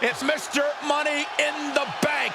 It's Mr. Money in the Bank.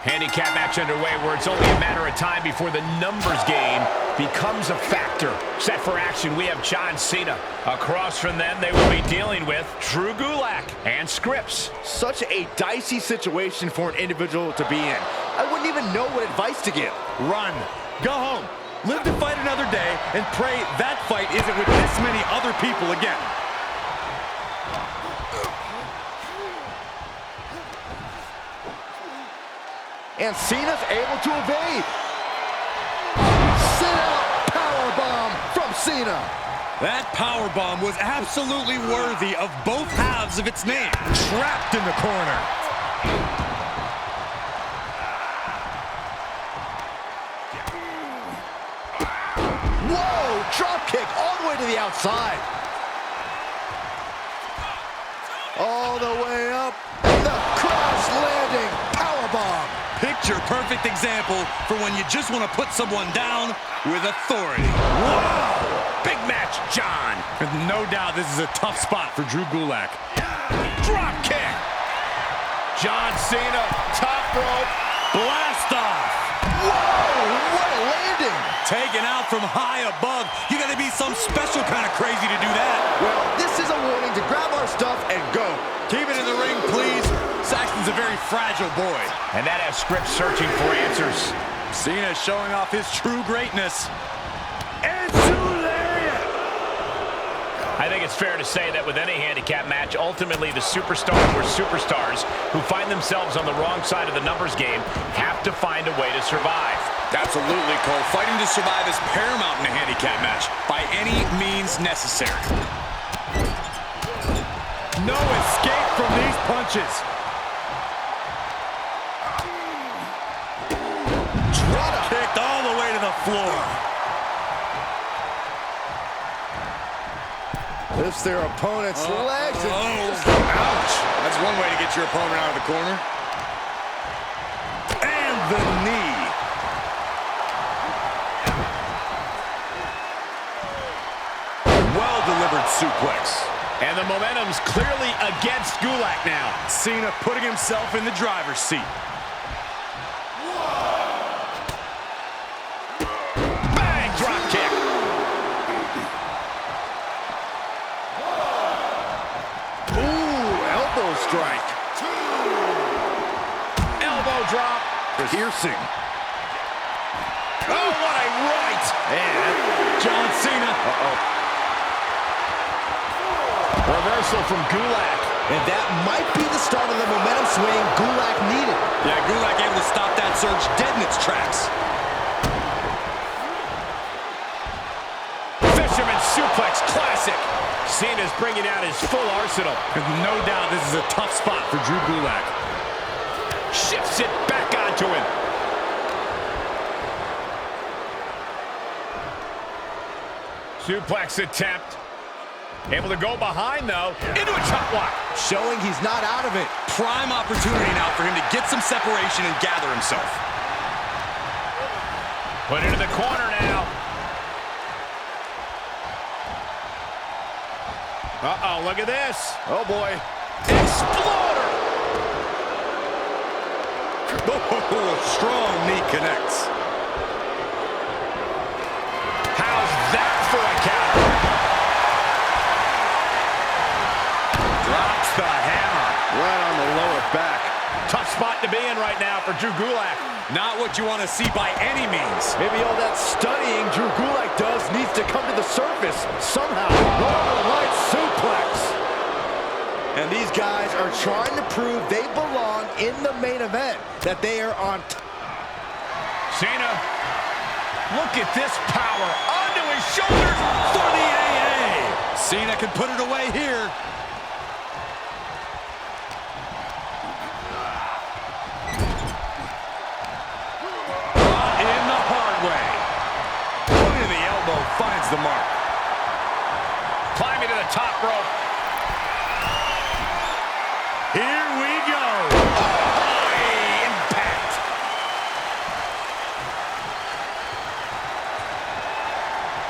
Handicap match underway where it's only a matter of time before the numbers game becomes a factor. Set for action, we have John Cena. Across from them, they will be dealing with Drew Gulak and Scripps. Such a dicey situation for an individual to be in. I wouldn't even know what advice to give. Run. Go home. Live to fight another day and pray that fight isn't with this many other people again. And Cena's able to evade. Sit out powerbomb from Cena. That powerbomb was absolutely worthy of both halves of its name. Trapped in the corner. Whoa, drop kick all the way to the outside. All the way up. The cross landing powerbomb. Picture-perfect example for when you just want to put someone down with authority. Wow! Big match, John. No doubt this is a tough spot for Drew Gulak. Drop kick. John Cena, top rope. Blast off. Whoa, what a landing. Taken out from high above. You got to be some special kind of crazy to do that. Well, this is a warning to grab our stuff and go. Keep it in the ring, please. Saxton's a very fragile boy. And that has Scripps searching for answers. Cena showing off his true greatness. And lariat. I think it's fair to say that with any handicap match, ultimately the superstars or superstars who find themselves on the wrong side of the numbers game have to find a way to survive. Absolutely, Cole. Fighting to survive is paramount in a handicap match by any means necessary. No escape from these punches. Drop kicked all the way to the floor. Lifts their opponent's legs. Ouch. That's one way to get your opponent out of the corner. And the knee. Well-delivered suplex. And the momentum's clearly against Gulak now. Cena putting himself in the driver's seat. Bang! Drop kick. Ooh, elbow strike. Elbow drop. Piercing. Oh, what a right. And John Cena. Reversal from Gulak. And that might be the start of the momentum swing Gulak needed. Yeah, Gulak able to stop that surge dead in its tracks. Fisherman suplex, classic. Cena's bringing out his full arsenal. No doubt this is a tough spot for Drew Gulak. Shifts it back onto him. Suplex attempt. Able to go behind, though, into a chop block. Showing he's not out of it. Prime opportunity now for him to get some separation and gather himself. Put into the corner now. Uh-oh, look at this. Oh, boy. Exploder! Oh, strong knee connects. How's that for a counter? Drops the hammer. Right on the lower back. Tough spot to be in right now for Drew Gulak. Not what you want to see by any means. Maybe all that studying Drew Gulak does needs to come to the surface somehow. Northern Lights suplex. And these guys are trying to prove they belong in the main event, that they are on. Cena, look at this power onto his shoulders For the AA. Cena can put it away here. In the hard way. Point of the elbow finds the mark. climbing to the top rope. Here we go. High impact.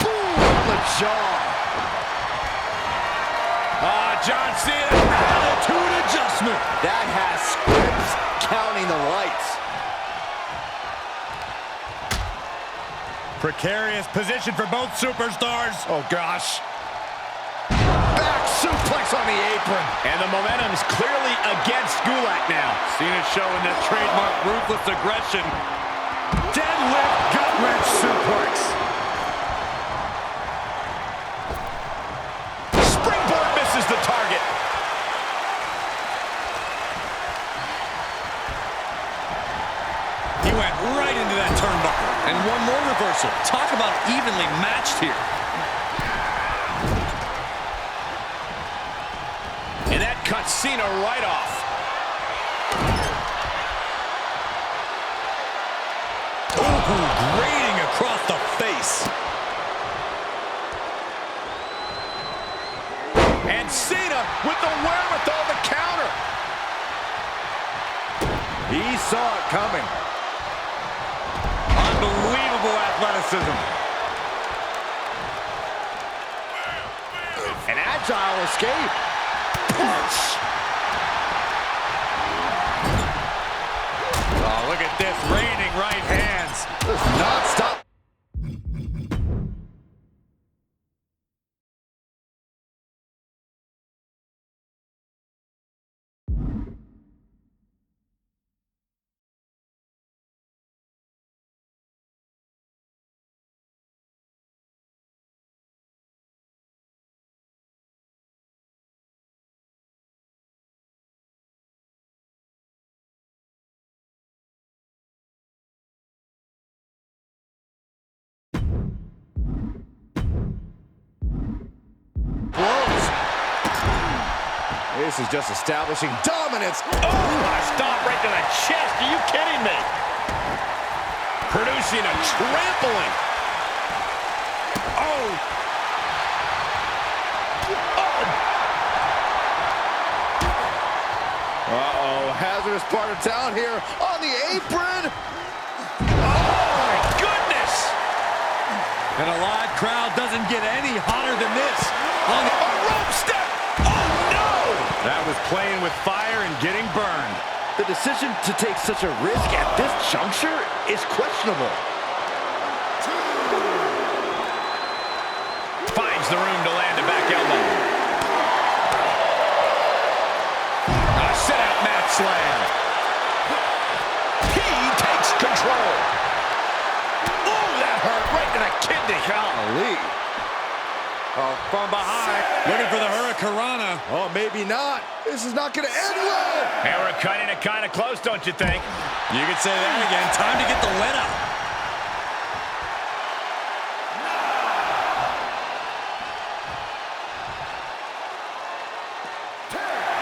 Boom on the jaw. John Cena. Attitude adjustment. That has scripts counting the lights. Precarious position for both superstars. Oh, gosh. Back suplex on the apron. And the momentum's clearly against Gulak now. Cena showing that trademark ruthless aggression. Deadlift gut-wrench suplex. Springboard misses the target. He went right into that turnbuckle. And one more reversal. Talk about evenly matched here. And that cuts Cena right off. Ooh, grating across the face. And Cena with the wherewithal to counter. He saw it coming. Unbelievable athleticism. An agile escape. Punch. Oh, look at this. Raining right hands. Non-stop. This is just establishing dominance. Oh, a stop right to the chest. Are you kidding me? Producing a trampling. Oh. Uh-oh, hazardous part of town here on the apron. Oh, my goodness. And a live crowd doesn't get any hotter than this. On a rope step. Oh, no. That was playing with fire and getting burned. The decision to take such a risk at this juncture is questionable. Finds the room to land a back elbow. A sit-out mat slam. He takes control. Oh, that hurt right to the kidney. Golly. Oh, from behind. Looking for the Hurricanrana. Oh, maybe not. This is not going to end well. And we're cutting it kind of close, don't you think? You could say that again. Time to get the wet out.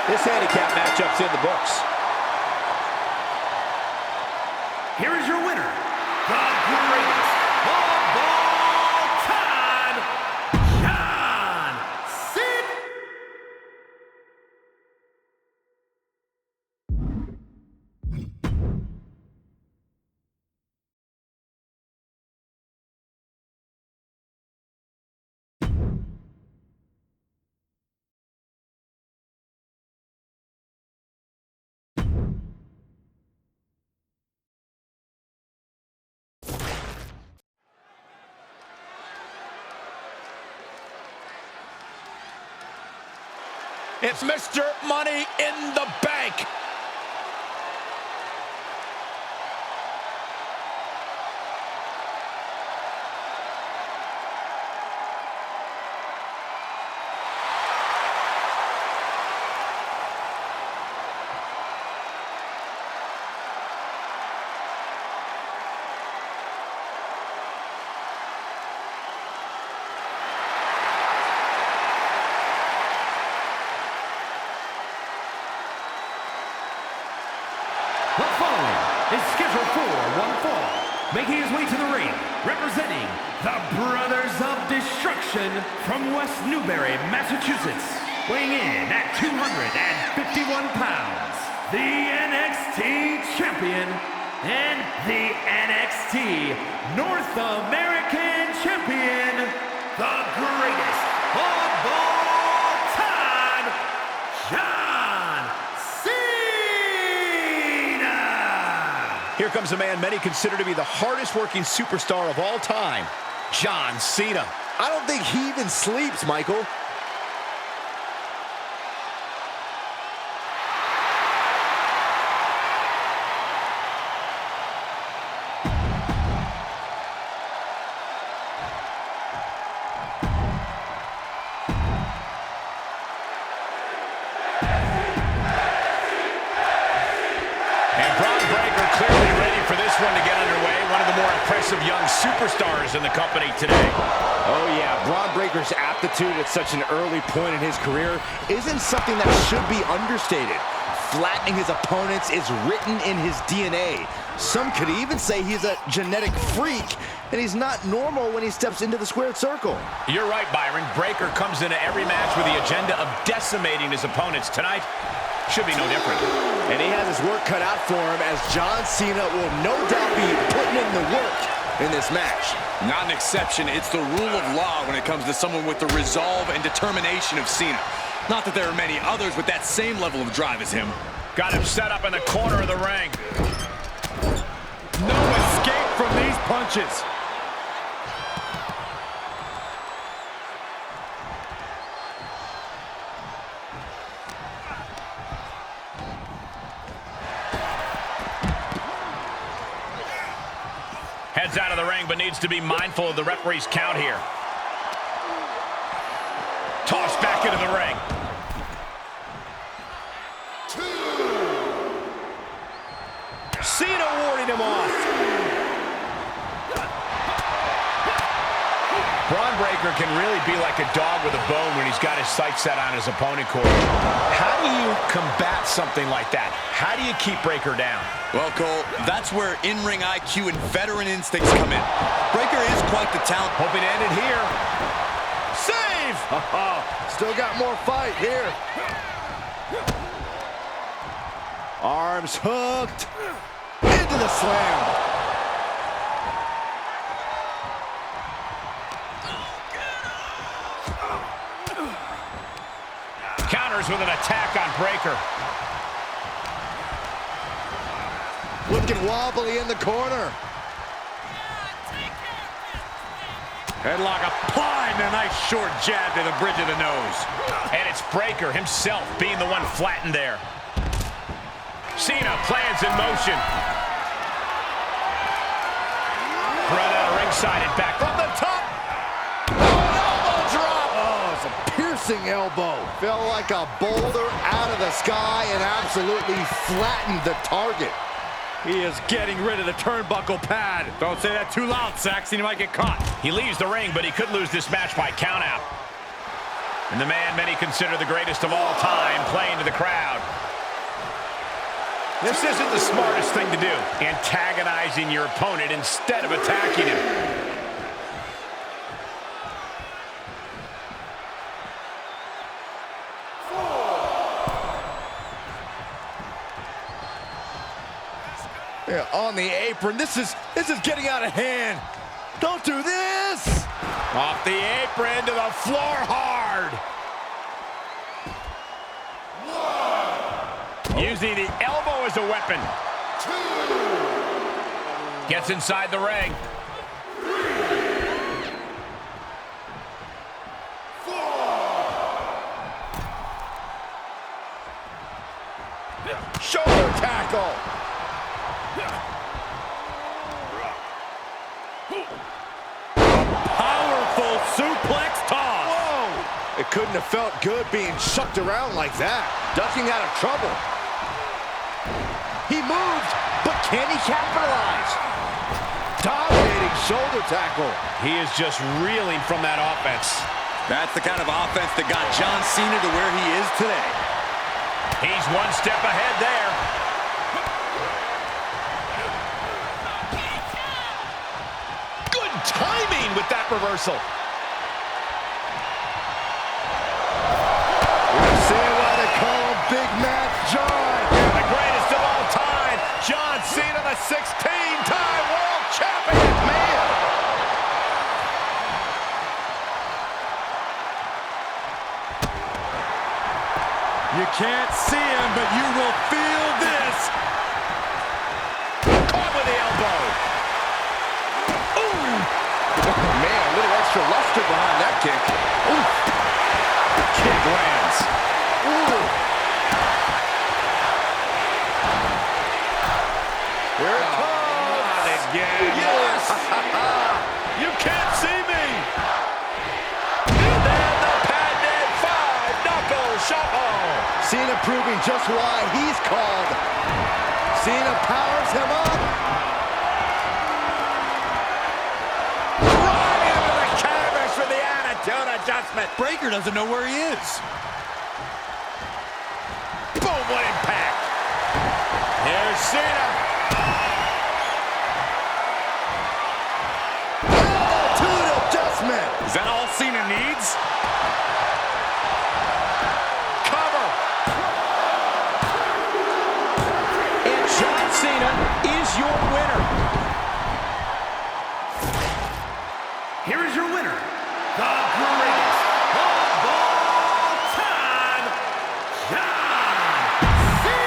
This handicap matchup's in the books. Here is your winner, the greatest of all time, John Cena. It's Mr. Money in the Bank. The following is scheduled for one fall. Making his way to the ring, representing the Brothers of Destruction from West Newbury, Massachusetts. Weighing in at 251 pounds, the NXT Champion and the NXT North American Champion, the greatest of all time, John Cena! Here comes a man many consider to be the hardest working superstar of all time, John Cena. I don't think he even sleeps, Michael. Young superstars in the company today. Oh yeah, Braun Breaker's aptitude at such an early point in his career isn't something that should be understated. Flattening his opponents is written in his DNA. Some could even say he's a genetic freak, and he's not normal when he steps into the squared circle. You're right, Byron. Breaker comes into every match with the agenda of decimating his opponents. Tonight should be no different. And he has his work cut out for him, as John Cena will no doubt be putting in the work in this match. Not an exception. It's the rule of law when it comes to someone with the resolve and determination of Cena. Not that there are many others with that same level of drive as him. Got him set up in the corner of the ring. No escape from these punches. Heads out of the ring, but needs to be mindful of the referee's count here. Tossed back into the ring. Cena warding him off. Braun Breaker can really be like a dog with a bone when he's got his sights set on his opponent, Corey. How do you combat something like that? How do you keep Breaker down? Well, Cole, that's where in-ring IQ and veteran instincts come in. Breaker is quite the talent. Hoping to end it here. Save! Still got more fight here. Arms hooked. Into the slam. Counters with an attack on Breaker. Looking wobbly in the corner. Headlock applied and a nice short jab to the bridge of the nose. And it's Breaker himself being the one flattened there. Cena plans in motion. Right out of ringside and back From the top. Elbow drop. Oh, it's a piercing elbow. Fell like a boulder out of the sky and absolutely flattened the target. He is getting rid of the turnbuckle pad. Don't say that too loud, Saxon. He might get caught. He leaves the ring, but he could lose this match by countout. And the man many consider the greatest of all time playing to the crowd. This isn't the smartest thing to do, antagonizing your opponent instead of attacking him. Yeah, on the apron. This is getting out of hand. Don't do this. Off the apron to the floor hard. Using the elbow as a weapon. Gets inside the ring. Shoulder tackle. Powerful suplex toss. Whoa! It couldn't have felt good being chucked around like that. Ducking out of trouble. He moved, but can he capitalize? Dominating shoulder tackle. He is just reeling from that offense. That's the kind of offense that got John Cena to where he is today. He's one step ahead there. reversal. See why they call him Big Match John. The greatest of all time, John Cena, the 16-time world champion. Man. You can't see him, but you will feel this. Caught with the elbow. Ooh. Man, a little extra luster behind that kick. Ooh. Kick lands. Ooh. Here it comes. Not again. Yes. You can't see me. And then the patented five-knuckle shuffle. Cena proving just why he's called. Cena powers him up. Right into the canvas for the attitude adjustment. Breaker doesn't know where he is. Boom, what impact. Here's Cena. Attitude adjustment. Is that all Cena needs? Cover. And John Cena is your winner. Here is your winner, the greatest of all time, John Cena!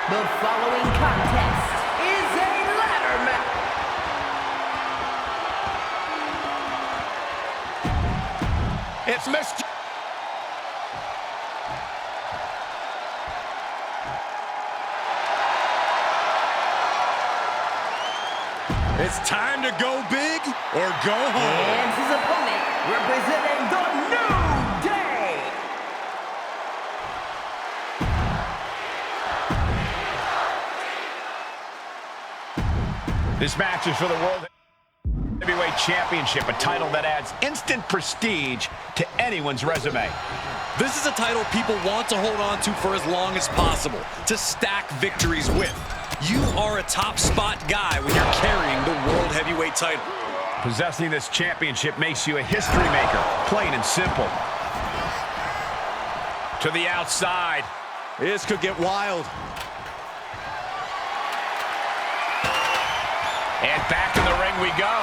The following contest It's missed. It's time to go big or go home. And his opponent, representing the New Day. This match is for the World Heavyweight Championship, a title that adds instant prestige to anyone's resume. This is a title people want to hold on to for as long as possible, to stack victories with. You are a top spot guy when you're carrying the World Heavyweight title. Possessing this championship makes you a history maker, plain and simple. To the outside. This could get wild. And back in the ring we go.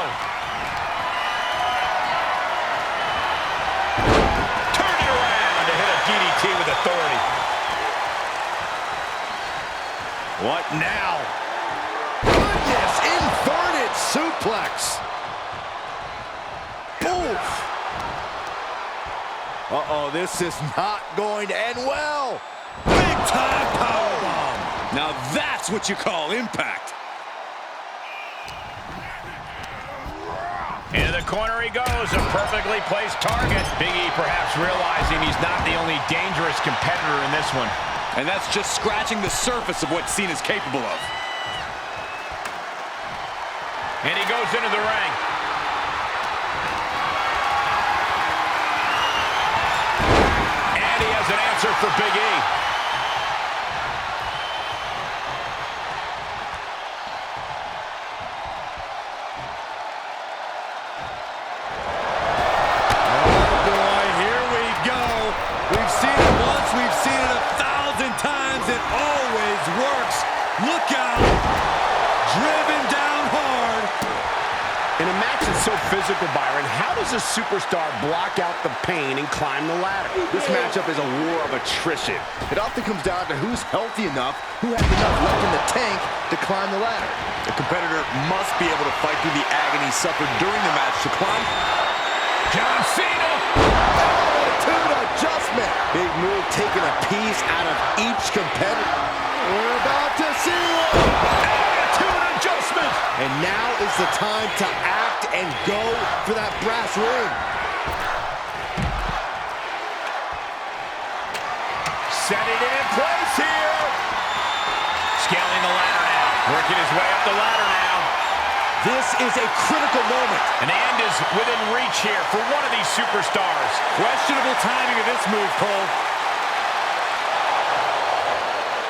Turn it around to hit a DDT with authority. What now? Goodness, inverted suplex. Oof. Uh-oh, this is not going to end well. Big time powerbomb. Now that's what you call impact. Into the corner he goes, a perfectly placed target. Big E perhaps realizing he's not the only dangerous competitor in this one. And that's just scratching the surface of what Cena's capable of. And he goes into the ring. And he has an answer for Big E. Look out! Driven down hard. In a match that's so physical, Byron, how does a superstar block out the pain and climb the ladder? This matchup is a war of attrition. It often comes down to who's healthy enough, who has enough left in the tank to climb the ladder. The competitor must be able to fight through the agony suffered during the match to climb. John Cena! Attitude adjustment. Big move taking a piece out of each competitor. We're about to see it. Attitude adjustment. And now is the time to act and go for that brass ring. Setting it in place here. Scaling the ladder now. Working his way up the ladder now. This is a critical moment. And the end is within reach here for one of these superstars. Questionable timing of this move, Cole.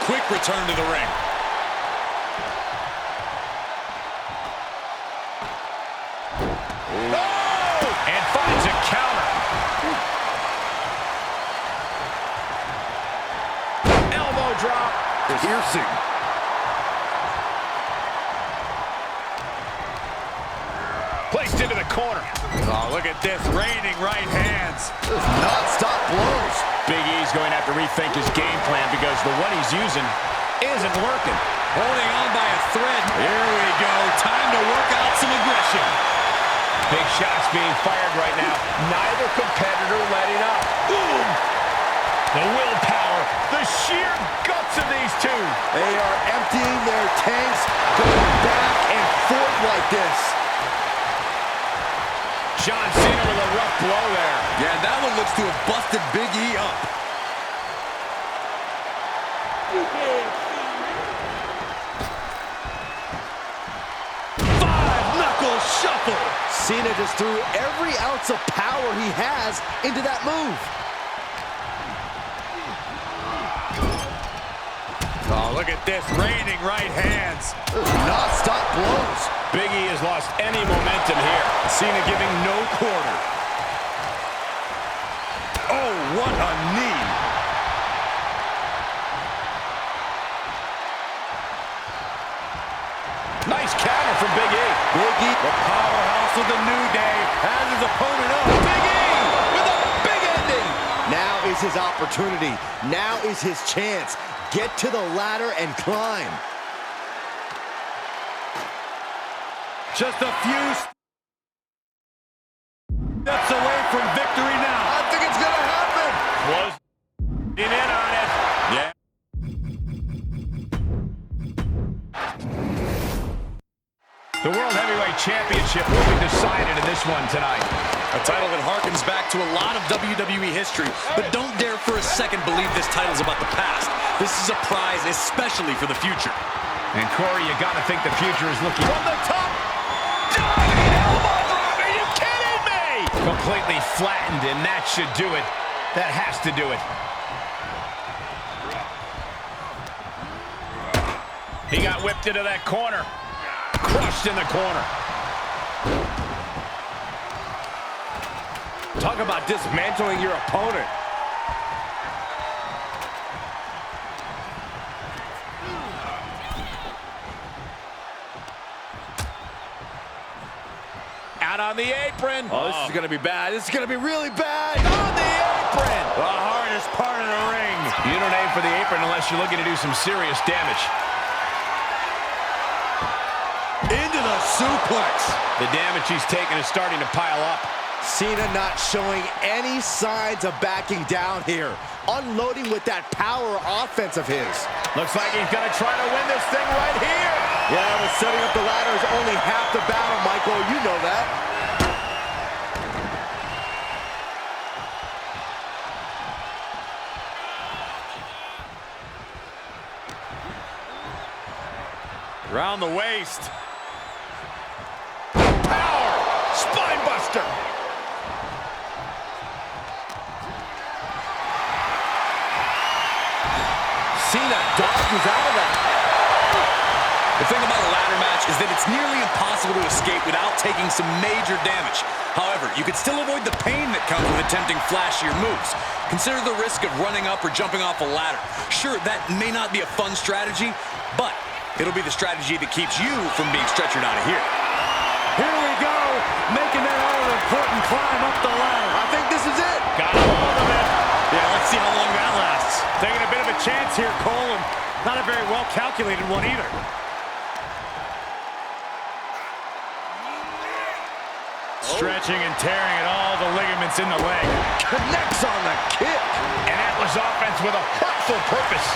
Quick return to the ring. Oh! And finds a counter. Elbow drop. Piercing. Placed into the corner. Oh, look at this. Raining right hands. Non-stop blows. Big E's going to have to rethink his game plan because the one he's using isn't working. Holding on by a thread. Here we go. Time to work out some aggression. Big shots being fired right now. Neither competitor letting up. Boom! The willpower, the sheer guts of these two. They are emptying their tanks, going back and forth like this. John Cena with a rough blow there. Yeah, that one looks to have busted Big E up. Five-knuckle shuffle. Cena just threw every ounce of power he has into that move. Oh, look at this. Raining right hands. Non-stop blows. Big E has lost any momentum here. Cena giving no quarter. Oh, what a knee. Nice counter from Big E. Big E, The powerhouse of the New Day, has his opponent up. Big E with a big ending. now is his opportunity. Now is his chance. Get to the ladder and climb. Just a few steps away from victory now. I think In on it. Yeah. The World Heavyweight Championship will be decided in this one tonight. A title that harkens back to a lot of WWE history, but don't dare for a second believe this title's about the past. This is a prize especially for the future. And Corey, you gotta think the future is looking From the top. diving elbow drop. Are you kidding me? Completely flattened, and that should do it. That has to do it. He got whipped into that corner. Crushed in the corner. Talk about dismantling your opponent. Out on the apron. Oh, this is going to be bad. This is going to be really bad. On the apron. The hardest part of the ring. You don't aim for the apron unless you're looking to do some serious damage. Into the suplex. The damage he's taken is starting to pile up. Cena not showing any signs of backing down here. Unloading with that power offense of his. Looks like he's going to try to win this thing right here. Yeah, but setting up the ladder is only half the battle, Michael. You know that. Around the waist. Power! Spine buster! Cena dodges out of that. The thing about a ladder match is that it's nearly impossible to escape without taking some major damage. However, you can still avoid the pain that comes with attempting flashier moves. Consider the risk of running up or jumping off a ladder. Sure, that may not be a fun strategy, but it'll be the strategy that keeps you from being stretchered out of here. Here we go, making that all-important climb up the ladder. I think this is it. Got a hold of it. Yeah, let's see how long that lasts. Taking a bit of a chance here, Cole, and not a very well-calculated one either. Stretching and tearing at all the ligaments in the leg. Connects on the kick. And that was offense with a hurtful purpose.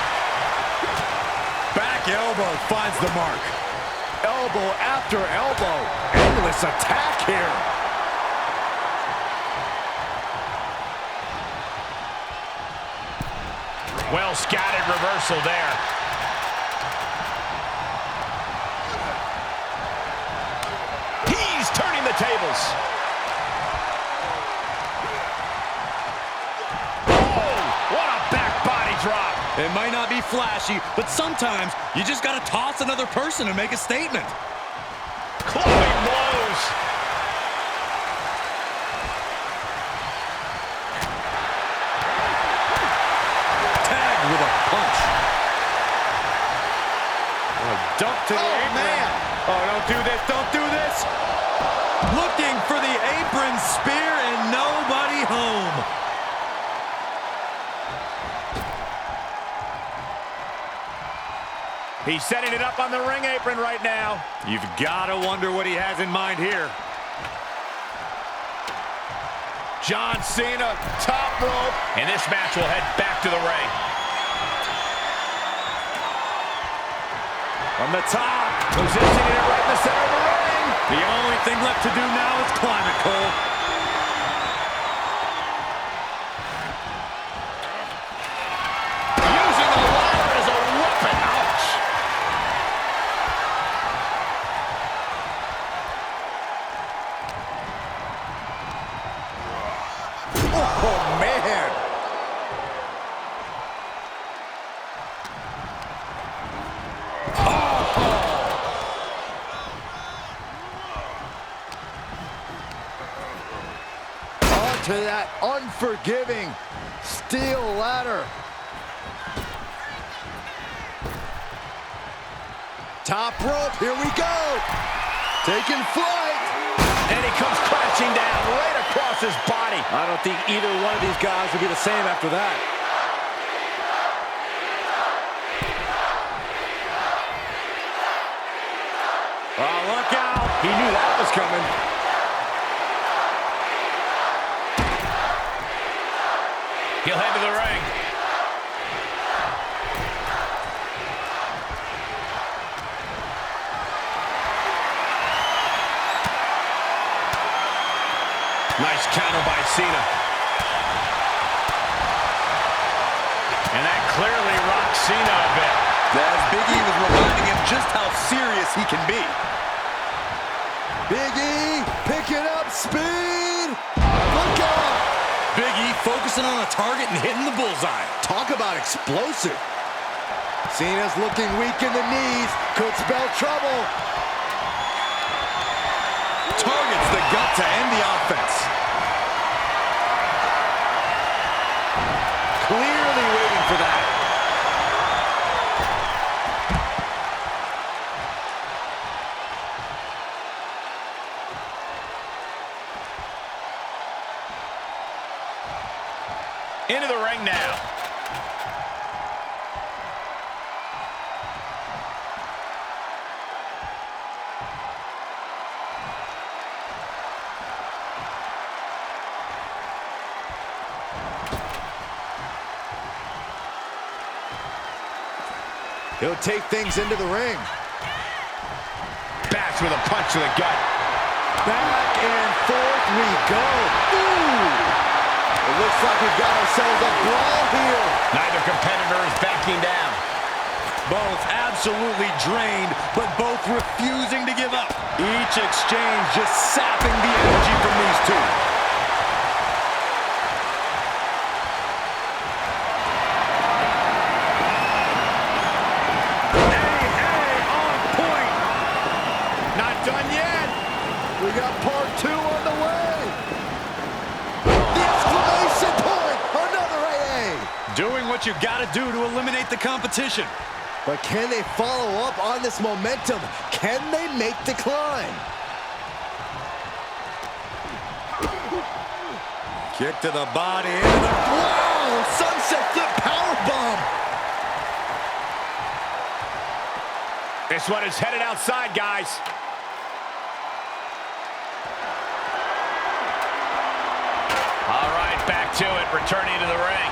Back elbow finds the mark. Elbow after elbow. Endless attack here. Well scattered reversal there. He's turning the tables. Oh, what a back body drop. It might not be flashy, but sometimes you just got to toss another person and make a statement. Clubbing blows. Tagged with a punch. Dump to the apron. Man. Oh, don't do this. Don't do this. Looking for the apron spear and nobody home. He's setting it up on the ring apron right now. You've got to wonder what he has in mind here. John Cena, top rope. And this match will head back to the ring. From the top, positioning it right in the center of the ring. The only thing left to do now is climb it, Cole. Using the ladder as a weapon. Ouch. Oh, man. To that unforgiving steel ladder. Top rope, here we go. Taking flight. And he comes crashing down right across his body. I don't think either one of these guys will be the same after that. Oh, look out. He knew that was coming. He'll head to the ring. counter by Cena. And that clearly rocked Cena a bit. As Big E was reminding him just how serious he can be. Big E picking up speed. Look out. Big E focusing on a target and hitting the bullseye. Talk about explosive. Cena's looking weak in the knees. Could spell trouble. Targets the gut to end the offense. Clearly waiting for that. Into the ring now. He'll take things into the ring. Backs with a punch to the gut. Back and forth we go. Ooh! It looks like we've got ourselves a brawl here. Neither competitor is backing down. Both absolutely drained, but both refusing to give up. Each exchange just sapping the energy from these two. We got part 2 on the way. The exclamation point. Another AA. Doing what you gotta do to eliminate the competition. But can they follow up on this momentum? Can they make the climb? Kick to the body. Wow! Sunset flip powerbomb. This one is headed outside, guys. All right, back to it, returning to the ring.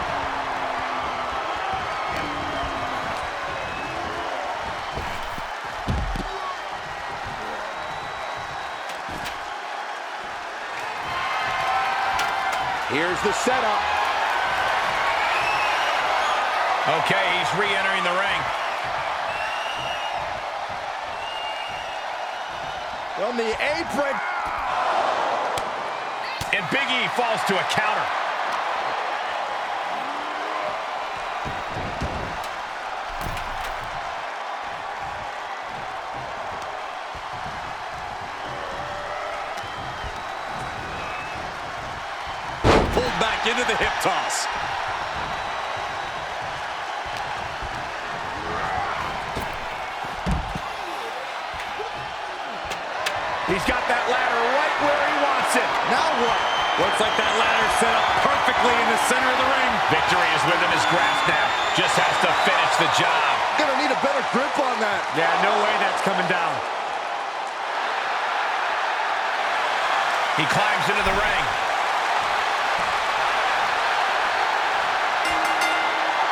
Here's the setup. Okay, he's re-entering the ring. From the apron. And Big E falls to a counter. Pulled back into the hip toss. He's got that ladder right where he wants it. Now what? Looks like that ladder set up perfectly in the center of the ring. Victory is within his grasp now. Just has to finish the job. Gonna need a better grip on that. Yeah, no way that's coming down. He climbs into the ring.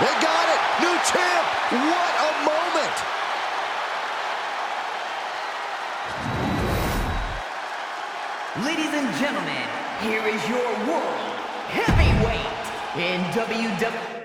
They got it. New champ. What a moment. Ladies and gentlemen, here is your world heavyweight in WWE.